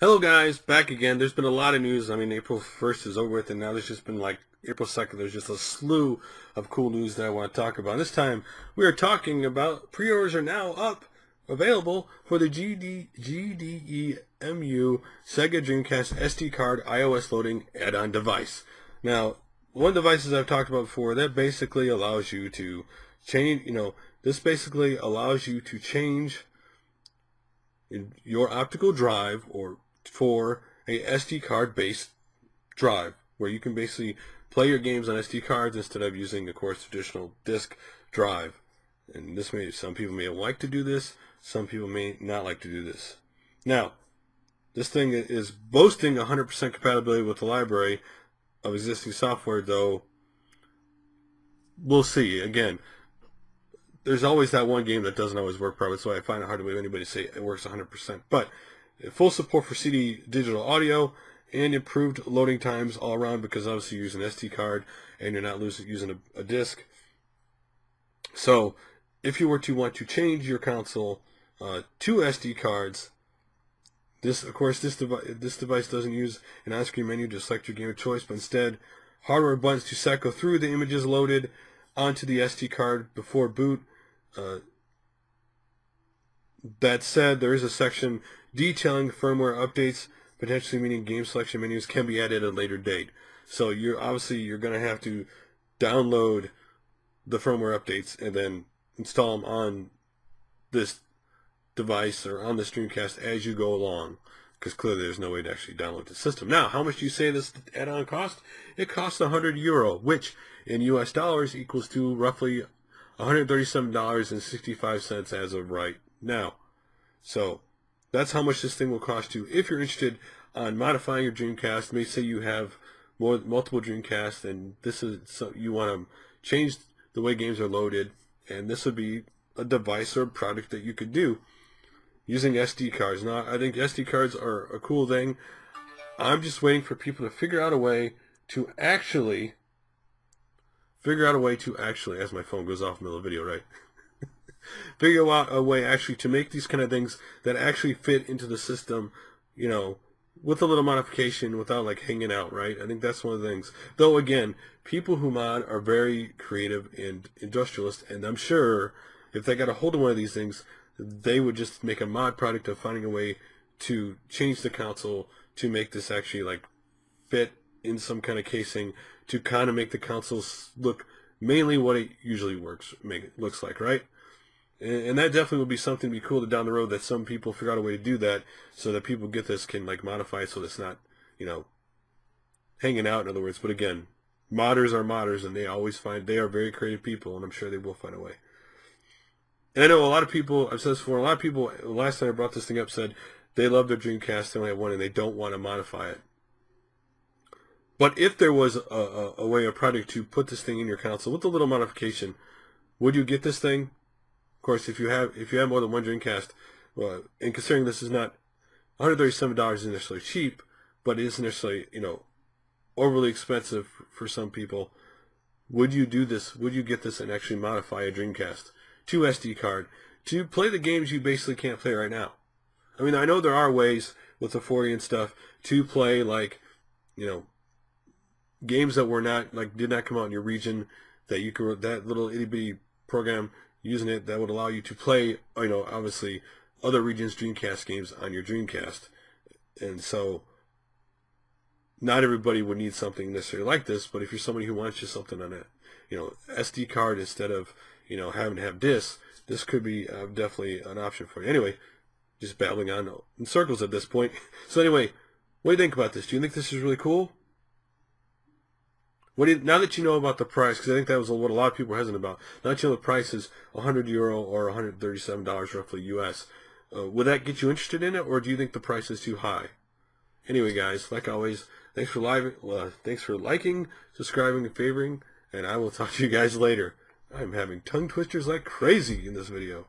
Hello guys, back again. There's been a lot of news. I mean, April 1st is over with, and now there's just been like April 2nd, there's just a slew of cool news that I want to talk about. This time, we are talking about pre-orders are now up, available for the GDEmu Sega Dreamcast SD card iOS loading add-on device. Now, one of the devices I've talked about before, that basically allows you to change, this basically allows you to change your optical drive or for a SD card based drive where you can basically play your games on SD cards instead of using, of course, traditional disk drive. And this some people may like to do this, some people may not like to do this. Now, this thing is boasting 100% compatibility with the library of existing software, though we'll see. Again, there's always that one game that doesn't always work properly, so I find it hard to believe anybody say it works 100%. But full support for CD digital audio and improved loading times all around, because obviously you're using an SD card and you're not using a disc. So if you were to want to change your console to SD cards, this device doesn't use an on-screen menu to select your game of choice, but instead hardware buttons to cycle through the images loaded onto the SD card before boot. That said, there is a section detailing firmware updates, potentially meaning game selection menus can be added at a later date. So you're going to have to download the firmware updates and then install them on this device or on this Dreamcast as you go along, because clearly there's no way to actually download the system. Now, how much do you say this add-on cost? It costs €100, which in US dollars equals to roughly $137.65 as of right now. So that's how much this thing will cost you. If you're interested on modifying your Dreamcast, may say you have multiple Dreamcasts and you want to change the way games are loaded, and this would be a device or a product that you could do using SD cards. Now, I think SD cards are a cool thing. I'm just waiting for people to figure out a way to actually, as my phone goes off in the middle of the video, right? Figure out a way actually to make these kind of things that actually fit into the system, with a little modification without like hanging out, right? I think that's one of the things. Though again, people who mod are very creative and industrialist, and I'm sure if they got a hold of one of these things, they would just make a mod product of finding a way to change the console to make this actually like fit in some kind of casing to kind of make the consoles look mainly what it usually looks like, right? And that definitely would be something to be cool down the road, that some people figure out a way to do that so that people get this, can like modify it so it's not, hanging out, in other words. But again, modders are modders, and they are very creative people, and I'm sure they will find a way. And I know a lot of people, I've said this before, a lot of people, last time I brought this thing up, said they love their Dreamcast, they only have one, and they don't want to modify it. But if there was a way, a product to put this thing in your console with a little modification, would you get this thing? Of course, if you have more than one Dreamcast, well, and considering this is not $137 isn't necessarily cheap, but it isn't necessarily overly expensive for some people, would you do this? Would you get this and actually modify a Dreamcast to SD card to play the games you basically can't play right now? I mean, I know there are ways with the 40 and stuff to play games that did not come out in your region, that you could, that little itty bitty program using it that would allow you to play, obviously other regions' Dreamcast games on your Dreamcast. And so not everybody would need something necessarily like this, but if you're somebody who wants just something on a, SD card instead of, having to have discs, this could be definitely an option for you. Anyway, just babbling on in circles at this point. So anyway, what do you think about this? Do you think this is really cool? Now that you know about the price, because I think that was what a lot of people were hesitant about. Now that you know the price is €100 or $137 roughly US, would that get you interested in it, or do you think the price is too high? Anyway, guys, like always, thanks for liking, subscribing, and favoring, and I will talk to you guys later. I'm having tongue twisters like crazy in this video.